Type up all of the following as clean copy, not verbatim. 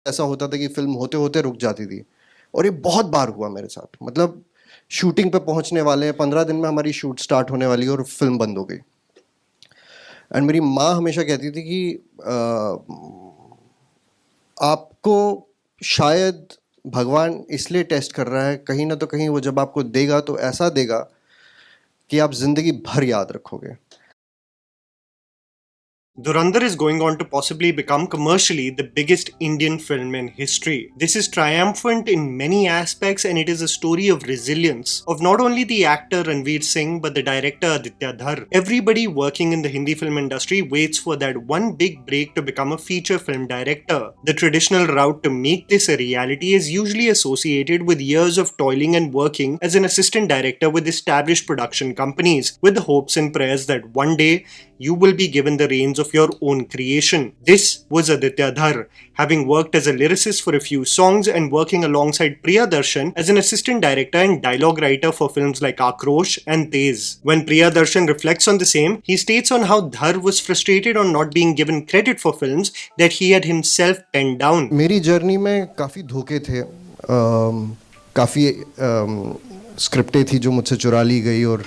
ऐसा होता था कि फिल्म होते होते रुक जाती थी, और ये बहुत बार हुआ मेरे साथ। मतलब शूटिंग पे पहुंचने वाले हैं, 15 दिन में हमारी शूट स्टार्ट होने वाली है और फिल्म बंद हो गई। एंड मेरी माँ हमेशा कहती थी कि आपको शायद भगवान इसलिए टेस्ट कर रहा है, कहीं ना तो कहीं वो जब आपको देगा तो ऐसा देगा कि आप जिंदगी भर याद रखोगे। Dhurandhar is going on to possibly become commercially the biggest Indian film in history. This is triumphant in many aspects, and it is a story of resilience of not only the actor Ranveer Singh but the director Aditya Dhar. Everybody working in the Hindi film industry waits for that one big break to become a feature film director. The traditional route to make this a reality is usually associated with years of toiling and working as an assistant director with established production companies, with the hopes and prayers that one day you will be given the reins of your own creation. This was Aditya Dhar, having worked as a lyricist for a few songs and working alongside Priyadarshan as an assistant director and dialogue writer for films like Akrosh and Tez. When Priyadarshan reflects on the same, he states on how Dhar was frustrated on not being given credit for films that he had himself penned down. मेरी journey में काफ़ी धोखे थे, काफ़ी स्क्रिप्टें थी जो मुझसे चुरा ली गई, और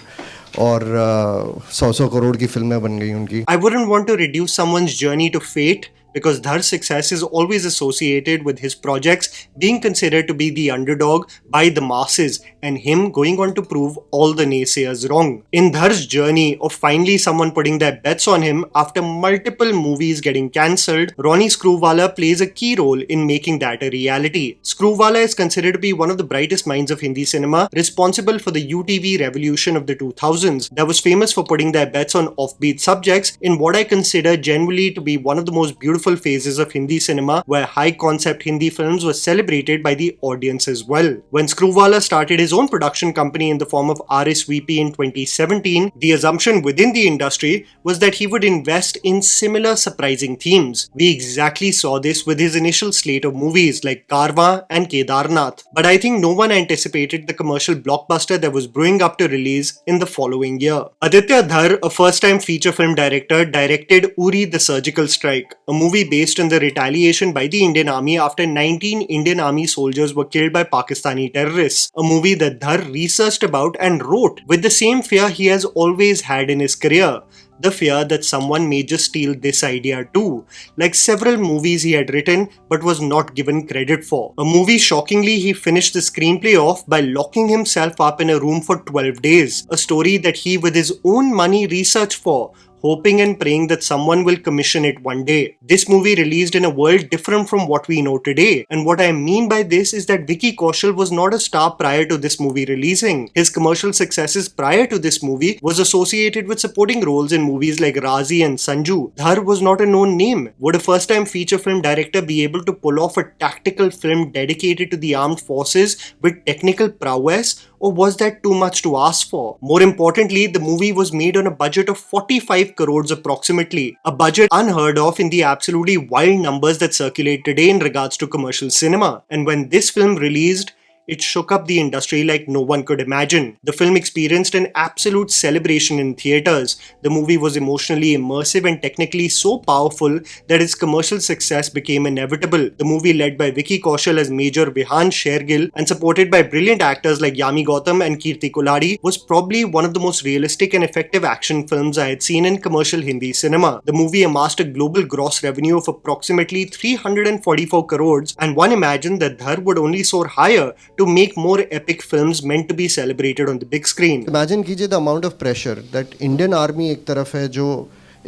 100 करोड़ की फिल्में बन गई उनकी। I wouldn't want to reduce someone's journey to fate, because Dhar's success is always associated with his projects being considered to be the underdog by the masses and him going on to prove all the naysayers wrong. In Dhar's journey of finally someone putting their bets on him after multiple movies getting cancelled, Ronnie Screwvala plays a key role in making that a reality. Screwvala is considered to be one of the brightest minds of Hindi cinema, responsible for the UTV revolution of the 2000s that was famous for putting their bets on offbeat subjects in what I consider genuinely to be one of the most beautiful phases of Hindi cinema, where high concept Hindi films were celebrated by the audience as well. When Screwvala started his own production company in the form of RSVP in 2017, the assumption within the industry was that he would invest in similar surprising themes. We exactly saw this with his initial slate of movies like Karwa and Kedarnath, but I think no one anticipated the commercial blockbuster that was brewing up to release in the following year. Aditya Dhar, a first-time feature film director, directed Uri the Surgical Strike, a movie based on the retaliation by the Indian Army after 19 Indian Army soldiers were killed by Pakistani terrorists. A movie that Dhar researched about and wrote with the same fear he has always had in his career. The fear that someone may just steal this idea too, like several movies he had written but was not given credit for. A movie shockingly he finished the screenplay off by locking himself up in a room for 12 days. A story that he with his own money researched for, hoping and praying that someone will commission it one day. This movie released in a world different from what we know today. And what I mean by this is that Vicky Kaushal was not a star prior to this movie releasing. His commercial successes prior to this movie was associated with supporting roles in movies like Razi and Sanju. Dhar was not a known name. Would a first-time feature film director be able to pull off a tactical film dedicated to the armed forces with technical prowess? Or was that too much to ask for? More importantly, the movie was made on a budget of 45 crores approximately, a budget unheard of in the absolutely wild numbers that circulate today in regards to commercial cinema. And when this film released, it shook up the industry like no one could imagine. The film experienced an absolute celebration in theatres. The movie was emotionally immersive and technically so powerful that its commercial success became inevitable. The movie, led by Vicky Kaushal as Major Vihan Shergill and supported by brilliant actors like Yami Gautam and Kirti Koladi, was probably one of the most realistic and effective action films I had seen in commercial Hindi cinema. The movie amassed a global gross revenue of approximately 344 crores, and one imagined that Dhar would only soar higher to make more epic films meant to be celebrated on the big screen. Imagine कीजिए the amount of pressure that Indian Army एक तरफ है जो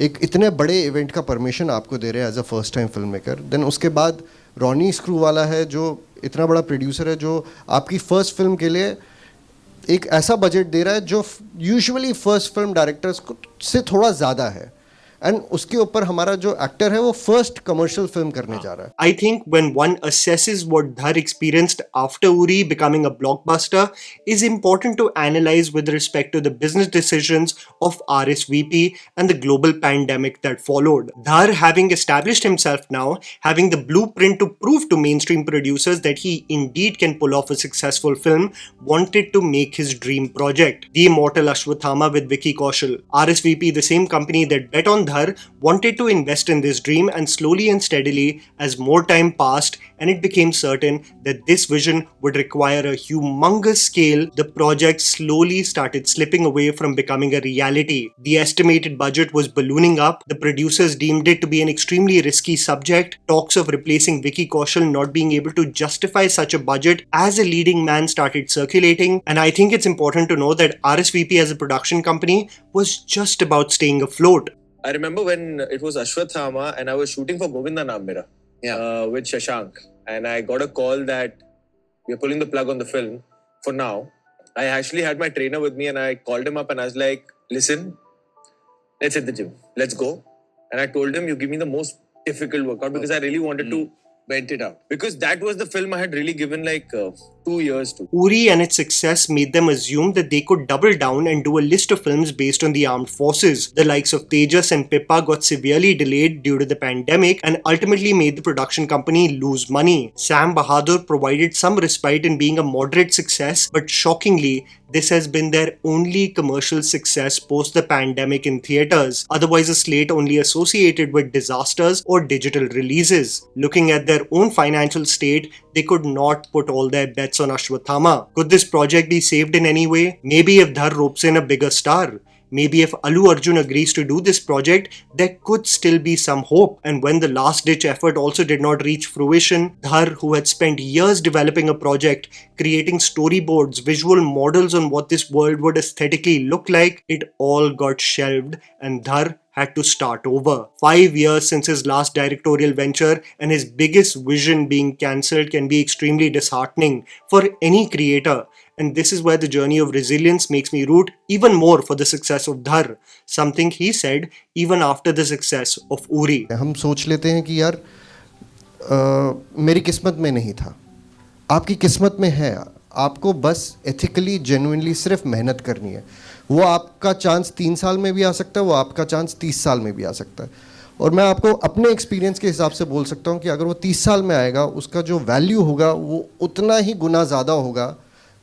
एक इतने बड़े event का permission आपको दे रहे हैं as a first time filmmaker, then उसके बाद रॉनी स्क्रू वाला है जो इतना बड़ा प्रोड्यूसर है जो आपकी फर्स्ट फिल्म के लिए एक ऐसा बजट दे रहा है जो यूजुअली फर्स्ट फिल्म डायरेक्टर्स से थोड़ा ज़्यादा है, एंड उसके ऊपर हमारा जो एक्टर है वो फर्स्ट कमर्शियल फिल्म करने जा रहा है. I think when one assesses what Dhar experienced after Uri becoming a blockbuster, is important to analyze with respect to the business decisions of RSVP and the global pandemic that followed. Dhar, having established himself now, having the blueprint to prove to mainstream producers that he indeed can pull off a successful film, wanted to make his dream project, the immortal Ashwatthama with Vicky Kaushal. RSVP, the same company that bet on Dhar Dhar wanted to invest in this dream, and slowly and steadily, as more time passed and it became certain that this vision would require a humongous scale, the project slowly started slipping away from becoming a reality. The estimated budget was ballooning up, the producers deemed it to be an extremely risky subject, talks of replacing Vicky Kaushal not being able to justify such a budget as a leading man started circulating, and I think it's important to know that RSVP as a production company was just about staying afloat. I remember when it was Ashwatthama and I was shooting for Govinda Naam Mera with Shashank, and I got a call that we're pulling the plug on the film for now. I actually had my trainer with me and I called him up and I was like, listen, let's hit the gym. Let's go. And I told him, you give me the most difficult workout because I really wanted to vent it out. Because that was the film I had really given like 2 years to. Uri and its success made them assume that they could double down and do a list of films based on the armed forces. The likes of Tejas and Pippa got severely delayed due to the pandemic and ultimately made the production company lose money. Sam Bahadur provided some respite in being a moderate success, but shockingly, this has been their only commercial success post the pandemic in theatres, otherwise a slate only associated with disasters or digital releases. Looking at their own financial state, they could not put all their bets on Ashwatthama. Could this project be saved in any way? Maybe if Dhar ropes in a bigger star. Maybe if Allu Arjun agrees to do this project, there could still be some hope. And when the last-ditch effort also did not reach fruition, Dhar, who had spent years developing a project, creating storyboards, visual models on what this world would aesthetically look like, it all got shelved and Dhar had to start over. 5 years since his last directorial venture and his biggest vision being cancelled can be extremely disheartening for any creator. And this is where the journey of resilience makes me root even more for the success of Dhar, something he said even after the success of Uri. हम सोच लेते हैं कि यार मेरी किस्मत में नहीं था, आपकी किस्मत में है, आपको बस एथिकली जेन्युइनली सिर्फ मेहनत करनी है. वो आपका चांस 3 साल में भी आ सकता है, वो आपका चांस 30 साल में भी आ सकता है. और मैं आपको अपने एक्सपीरियंस के हिसाब से बोल सकता हूँ कि अगर वो 30 साल में आएगा, उसका जो वैल्यू होगा वो उतना ही गुना ज़्यादा होगा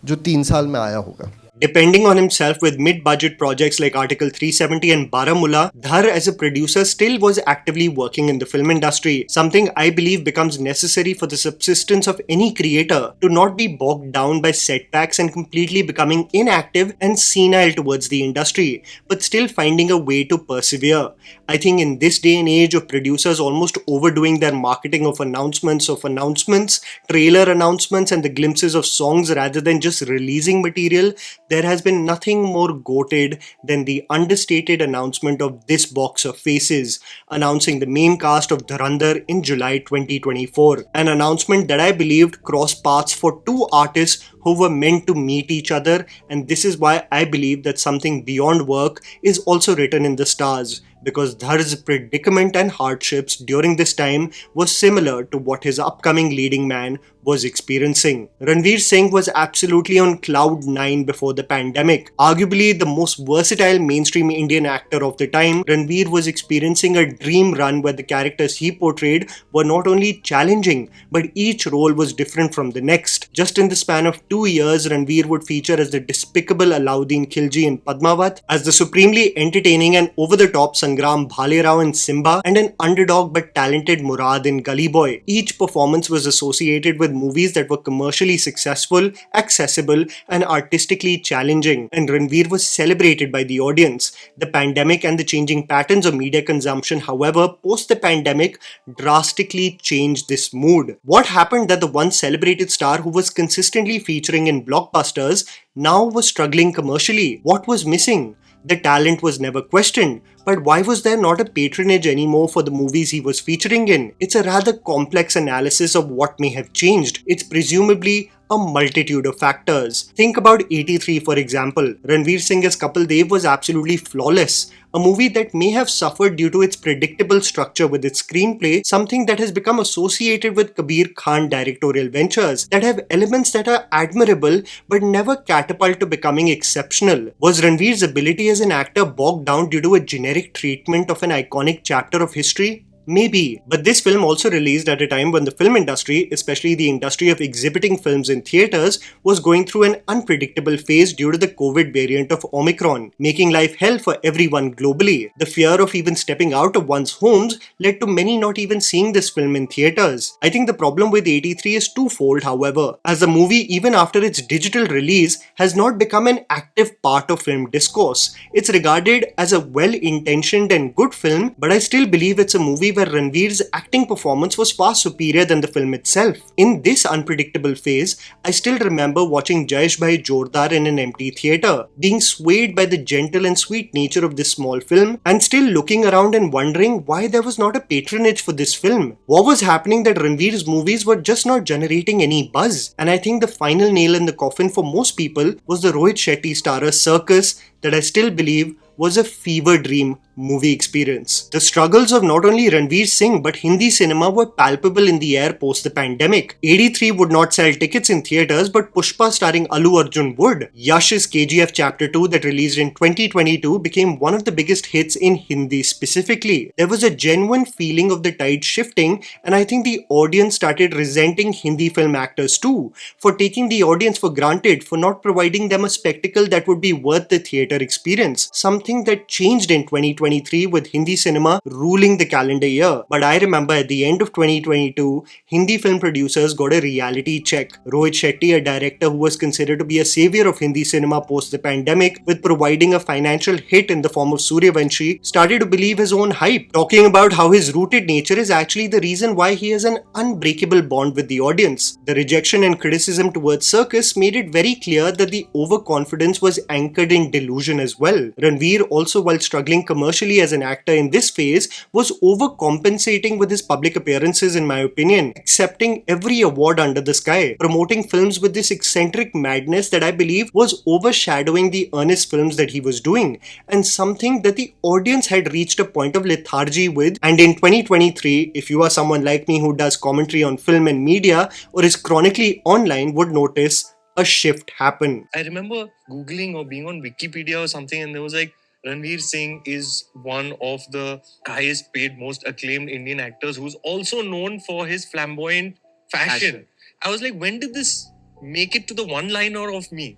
जो 3 साल में आया होगा. Depending on himself with mid-budget projects like Article 370 and Baramulla, Dhar as a producer still was actively working in the film industry, something I believe becomes necessary for the subsistence of any creator to not be bogged down by setbacks and completely becoming inactive and senile towards the industry, but still finding a way to persevere. I think in this day and age of producers almost overdoing their marketing of announcements, trailer announcements and the glimpses of songs rather than just releasing material, there has been nothing more goated than the understated announcement of this box of faces, announcing the main cast of Dhurandhar in July 2024. An announcement that I believed crossed paths for two artists who were meant to meet each other, and this is why I believe that something beyond work is also written in the stars, because Dhar's predicament and hardships during this time was similar to what his upcoming leading man was experiencing. Ranveer Singh was absolutely on cloud 9 before the pandemic. Arguably the most versatile mainstream Indian actor of the time, Ranveer was experiencing a dream run where the characters he portrayed were not only challenging, but each role was different from the next. Just in the span of 2 years, Ranveer would feature as the despicable Alauddin Khilji in Padmavat, as the supremely entertaining and over-the-top Sangram Bhalerao in Simba, and an underdog but talented Murad in Gully Boy. Each performance was associated with movies that were commercially successful, accessible, and artistically challenging, and Ranveer was celebrated by the audience. The pandemic and the changing patterns of media consumption, however, post the pandemic, drastically changed this mood. What happened that the once celebrated star who was consistently featuring in blockbusters now was struggling commercially? What was missing? The talent was never questioned, but why was there not a patronage anymore for the movies he was featuring in? It's a rather complex analysis of what may have changed. It's presumably a multitude of factors. Think about 83 for example. Ranveer Singh as Kapil Dev was absolutely flawless. A movie that may have suffered due to its predictable structure with its screenplay, something that has become associated with Kabir Khan directorial ventures that have elements that are admirable but never catapult to becoming exceptional. Was Ranveer's ability as an actor bogged down due to a generic treatment of an iconic chapter of history? Maybe, but this film also released at a time when the film industry, especially the industry of exhibiting films in theatres, was going through an unpredictable phase due to the COVID variant of Omicron, making life hell for everyone globally. The fear of even stepping out of one's homes led to many not even seeing this film in theatres. I think the problem with 83 is twofold, however, as the movie, even after its digital release, has not become an active part of film discourse. It's regarded as a well-intentioned and good film, but I still believe it's a movie where Ranveer's acting performance was far superior than the film itself. In this unpredictable phase, I still remember watching Jayesh Bhai Jordar in an empty theatre, being swayed by the gentle and sweet nature of this small film, and still looking around and wondering why there was not a patronage for this film. What was happening that Ranveer's movies were just not generating any buzz? And I think the final nail in the coffin for most people was the Rohit Shetty starrer Circus that I still believe was a fever dream movie experience. The struggles of not only Ranveer Singh but Hindi cinema were palpable in the air post the pandemic. 83 would not sell tickets in theatres, but Pushpa starring Allu Arjun would. Yash's KGF Chapter 2 that released in 2022 became one of the biggest hits in Hindi specifically. There was a genuine feeling of the tide shifting, and I think the audience started resenting Hindi film actors too, for taking the audience for granted, for not providing them a spectacle that would be worth the theatre experience. Something that changed in 2023 with Hindi cinema ruling the calendar year. But I remember at the end of 2022, Hindi film producers got a reality check. Rohit Shetty, a director who was considered to be a savior of Hindi cinema post the pandemic, with providing a financial hit in the form of Suryavanshi, started to believe his own hype, talking about how his rooted nature is actually the reason why he has an unbreakable bond with the audience. The rejection and criticism towards Circus made it very clear that the overconfidence was anchored in delusion as well. Ranveer also, while struggling commercially as an actor in this phase, was overcompensating with his public appearances, in my opinion, accepting every award under the sky, promoting films with this eccentric madness that I believe was overshadowing the earnest films that he was doing, and something that the audience had reached a point of lethargy with. And in 2023, if you are someone like me who does commentary on film and media or is chronically online, would notice a shift happen. I remember Googling or being on Wikipedia or something, and there was like, Ranveer Singh is one of the highest paid, most acclaimed Indian actors who's also known for his flamboyant fashion. I was like, when did this make it to the one-liner of me?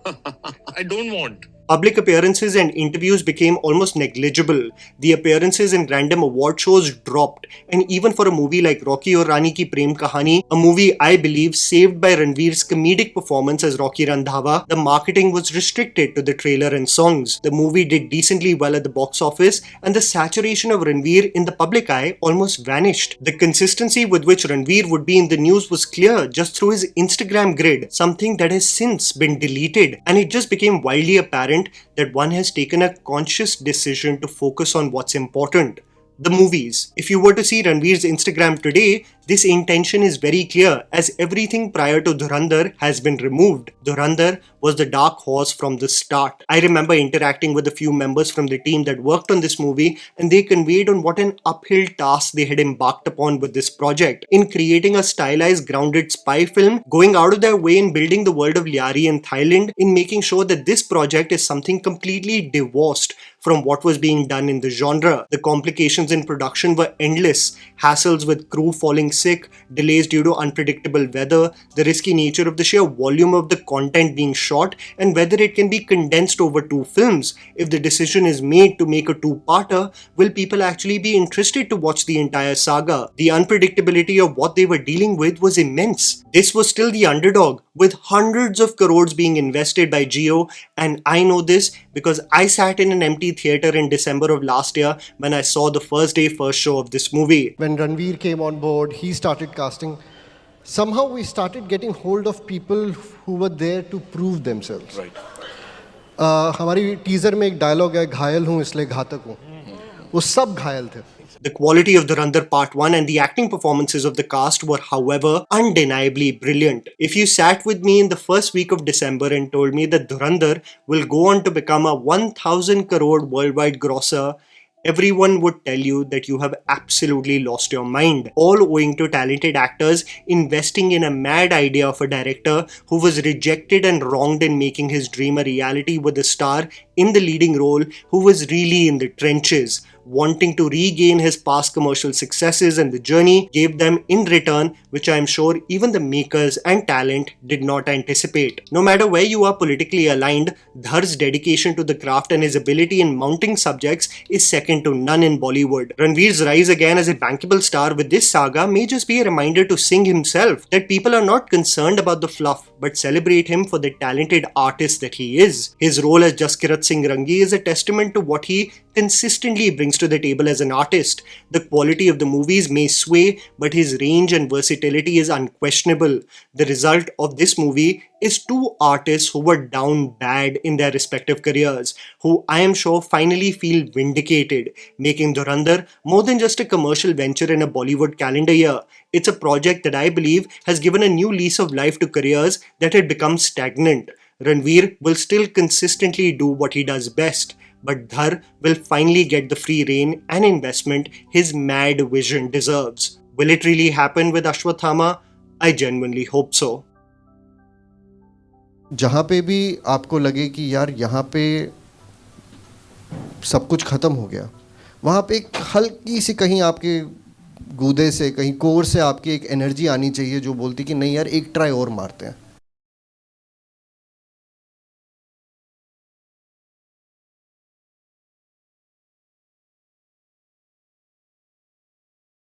I don't want. Public appearances and interviews became almost negligible. The appearances in random award shows dropped. And even for a movie like Rocky or Rani Ki Prem Kahani, a movie I believe saved by Ranveer's comedic performance as Rocky Randhawa, the marketing was restricted to the trailer and songs. The movie did decently well at the box office, and the saturation of Ranveer in the public eye almost vanished. The consistency with which Ranveer would be in the news was clear just through his Instagram grid, something that has since been deleted. And it just became wildly apparent that one has taken a conscious decision to focus on what's important: the movies. If you were to see Ranveer's Instagram today, this intention is very clear, as everything prior to Dhurandhar has been removed. Dhurandhar was the dark horse from the start. I remember interacting with a few members from the team that worked on this movie, and they conveyed on what an uphill task they had embarked upon with this project, in creating a stylized, grounded spy film, going out of their way in building the world of Lyari in Thailand, in making sure that this project is something completely divorced from what was being done in the genre. The complications in production were endless. Hassles with crew falling sick, delays due to unpredictable weather, the risky nature of the sheer volume of the content being shot, and whether it can be condensed over 2 films. If the decision is made to make a 2-parter, will people actually be interested to watch the entire saga? The unpredictability of what they were dealing with was immense. This was still the underdog, with hundreds of crores being invested by Jio, and I know this because I sat in an empty theatre in December of last year when I saw the first show of this movie. When Ranveer came on board, he started casting. Somehow we started getting hold of people who were there to prove themselves. Right. हमारी teaser में एक dialogue है, घायल हूँ इसलिए घातक हूँ. वो सब घायल थे. The quality of Dhurandhar Part 1 and the acting performances of the cast were, however, undeniably brilliant. If you sat with me in the first week of December and told me that Dhurandhar will go on to become a 1,000 crore worldwide grosser, everyone would tell you that you have absolutely lost your mind, all owing to talented actors investing in a mad idea of a director who was rejected and wronged in making his dream a reality with a star in the leading role who was really in the trenches, wanting to regain his past commercial successes, and the journey gave them in return, which I am sure even the makers and talent did not anticipate. No matter where you are politically aligned, Dhar's dedication to the craft and his ability in mounting subjects is second to none in Bollywood. Ranveer's rise again as a bankable star with this saga may just be a reminder to Singh himself that people are not concerned about the fluff but celebrate him for the talented artist that he is. His role as Jaskirat Singh Rangi is a testament to what he consistently brings to the table as an artist. The quality of the movies may sway, but his range and versatility is unquestionable. The result of this movie is two artists who were down bad in their respective careers, who I am sure finally feel vindicated, making Dhurandhar more than just a commercial venture in a Bollywood calendar year. It's a project that I believe has given a new lease of life to careers that had become stagnant. Ranveer will still consistently do what he does best, but Dhar will finally get the free rein and investment his mad vision deserves. Will it really happen with Ashwatthama? I genuinely hope so. जहाँ पे भी आपको लगे कि यार यहाँ पे सब कुछ ख़त्म हो गया, वहाँ पे एक हल्की सी कहीं आपके गूदे से, कहीं कोर से आपकी एक एनर्जी आनी चाहिए जो बोलती कि नहीं यार, एक ट्राई और मारते हैं.